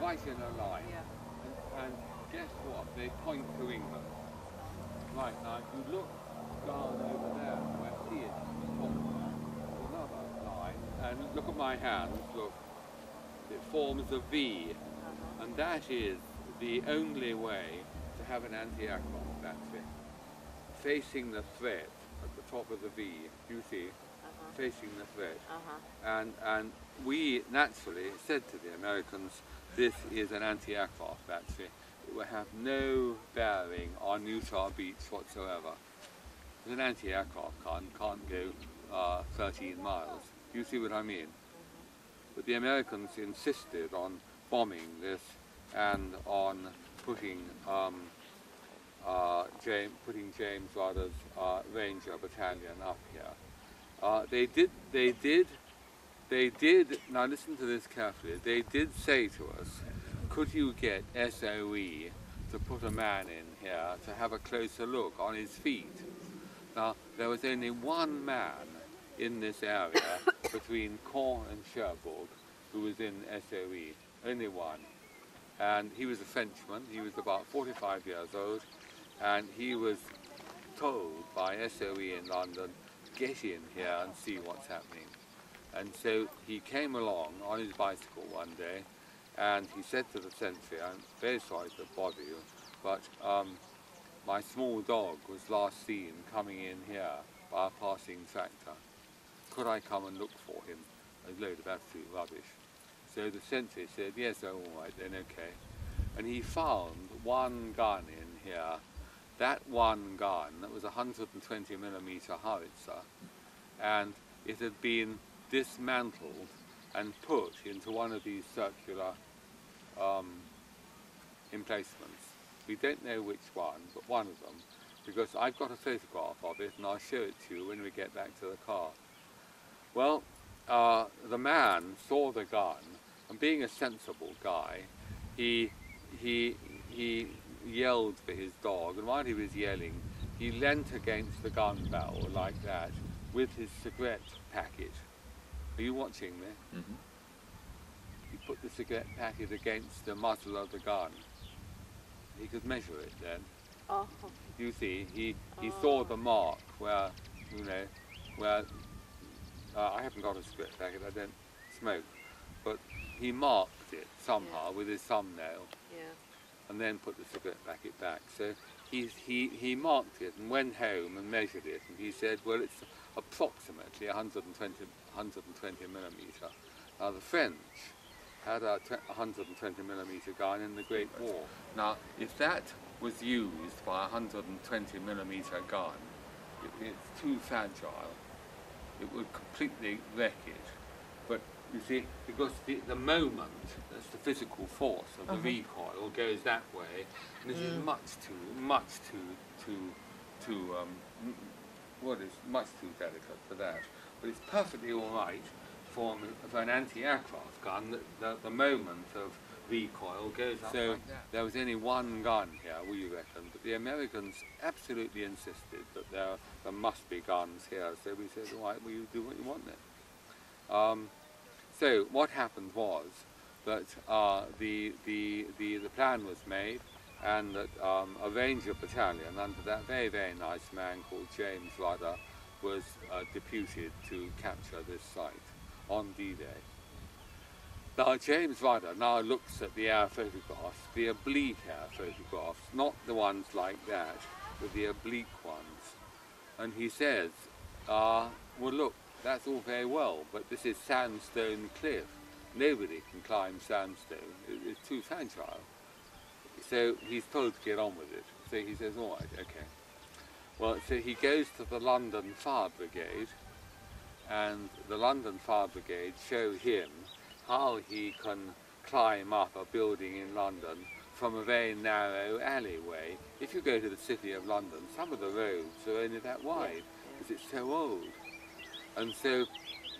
right in a line. Yeah. And guess what? They point to England. Right, now if you look down over there, where see it, another line, and look at my hands, look, it forms a V, and that is the only way to have an anti-aircraft, that's it. Facing the threat at the top of the V, you see, facing the threat. And we naturally said to the Americans, this is an anti-aircraft battery. It will have no bearing on Utah Beach whatsoever. An anti-aircraft gun can't go 13 miles. You see what I mean? But the Americans insisted on bombing this and on putting James Rudder's Ranger Battalion up here. They did, now listen to this carefully, they did say to us, could you get SOE to put a man in here to have a closer look on his feet? Now, there was only one man in this area between Caen and Cherbourg who was in SOE, only one. And he was a Frenchman, he was about 45 years old, and he was told by SOE in London, get in here and see what's happening. And so he came along on his bicycle one day, and he said to the sentry, I'm very sorry to bother you, but my small dog was last seen coming in here by a passing tractor. Could I come and look for him? A load of absolute rubbish. So the sentry said, yes, all right, then okay. And he found one gun in here. That one gun, that was a 120mm howitzer, and it had been dismantled and put into one of these circular emplacements. We don't know which one, but one of them, because I've got a photograph of it and I'll show it to you when we get back to the car. Well, the man saw the gun, and being a sensible guy, he yelled for his dog, and while he was yelling, he leant against the gun barrel like that with his cigarette packet. Are you watching me? Mm-hmm. He put the cigarette packet against the muzzle of the gun. He could measure it then. Oh. You see, he saw the mark where, you know, where, I haven't got a cigarette packet, I don't smoke, but he marked it somehow with his thumbnail. Yeah. And then put the cigarette packet back. So he marked it and went home and measured it, and he said, well, it's approximately 120mm. Now the French had a 120mm gun in the Great War. Now, if that was used by a 120mm gun, it's too fragile. It would completely wreck it. But you see, because the moment, that's the physical force of the recoil, goes that way, and this is much too delicate for that. But it's perfectly all right for an anti-aircraft gun. The moment of recoil goes up like that. There was only one gun here, we reckon, but the Americans absolutely insisted that there must be guns here. So we said, all right, well, you do what you want then. So what happened was that the plan was made, and that a Ranger battalion under that very, very nice man called James Rudder was deputed to capture this site on D-Day. Now James Rudder now looks at the air photographs, the oblique air photographs, not the ones like that, but the oblique ones. And he says, well look, that's all very well, but this is sandstone cliff. Nobody can climb sandstone, it's too fragile. So he's told to get on with it. So he says, all right, okay. Well, so he goes to the London Fire Brigade, and the London Fire Brigade show him how he can climb up a building in London from a very narrow alleyway. If you go to the City of London, some of the roads are only that wide, because it's so old. And so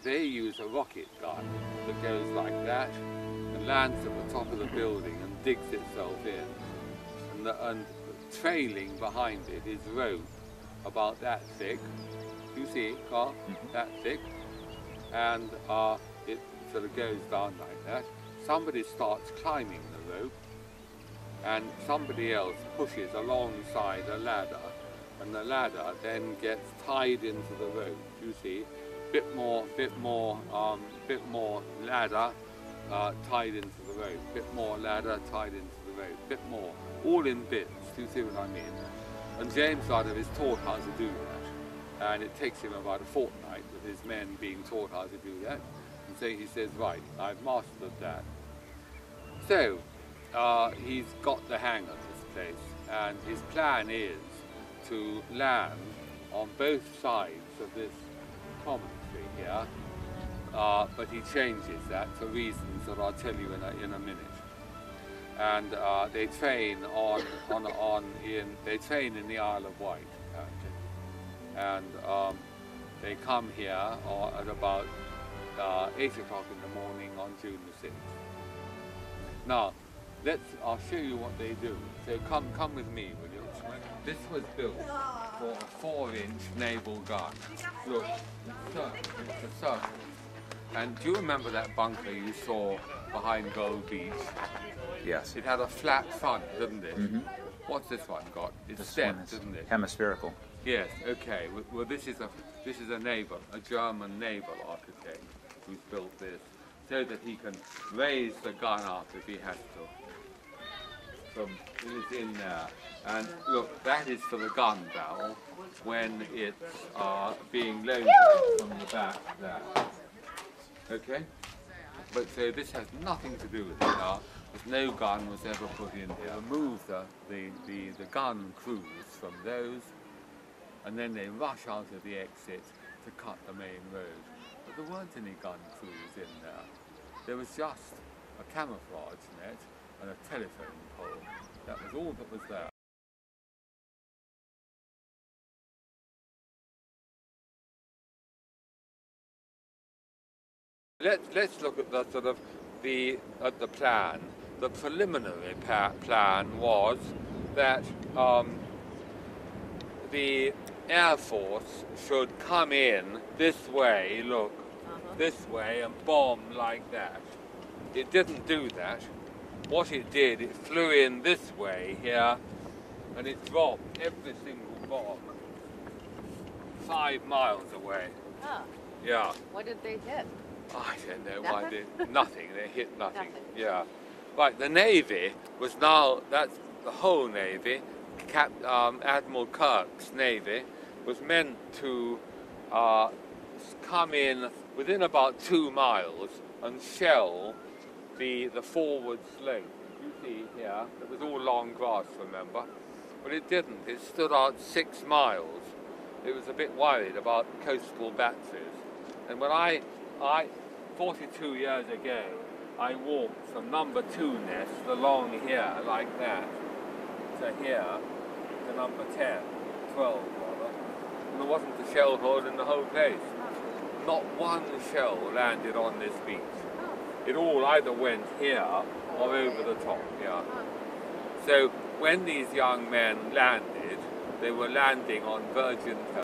they use a rocket gun that goes like that and lands at the top of the building and digs itself in. And trailing behind it is rope about that thick. You see it, Carl? That thick. And it sort of goes down like that. somebody starts climbing the rope, and somebody else pushes alongside a ladder, and the ladder then gets tied into the rope. You see, bit more ladder tied into the rope, bit more ladder tied into the rope, bit more, all in bits. Do you see what I mean? And James Rudder is taught how to do that, and it takes him about a fortnight with his men being taught how to do that. And so he says, right, I've mastered that. So he's got the hang of this place, and his plan is to land on both sides of this promontory here, but he changes that for reasons that I'll tell you in a minute. And they train they train in the Isle of Wight, and they come here at about 8 o'clock in the morning on June the 6th. Now, I'll show you what they do. So come with me, will you? This was built for a 4-inch naval gun. Look, it's a circle. And do you remember that bunker you saw behind Gold Beach? Yes. It had a flat front, didn't it? Mm-hmm. What's this one got? It's This stemmed, one is isn't it? hemispherical. Yes. Okay. Well, this is a German naval architect who's built this, so that he can raise the gun up if he has to. It's in there. And look, that is for the gun barrel when it's being loaded from the back there. Okay? But so this has nothing to do with it now, because no gun was ever put in here. Remove the gun crews from those, and then they rush out of the exit to cut the main road. But there weren't any gun crews in there. There was just a camouflage net and a telephone pole. That was all that was there. Let's look at the sort of the plan. The preliminary plan was that the Air Force should come in this way, look, this way, and bomb like that. It didn't do that. What it did, it flew in this way here, and it dropped every single bomb 5 miles away. Oh. Yeah. What did they hit? I don't know Nothing? why they nothing. They hit nothing. Nothing. Yeah. Right. The Navy was now, that's the whole Navy. Admiral Kirk's Navy was meant to come in within about 2 miles and shell the forward slope. You see here, it was all long grass, remember? But it didn't. It stood out 6 miles. It was a bit worried about coastal batteries. And when I 42 years ago, I walked from number 2 nest along here like that to here to number 10, 12 rather, and there wasn't a shell hole in the whole place. Not one shell landed on this beach. It all either went here or over the top, yeah. So when these young men landed, they were landing on virgin territory.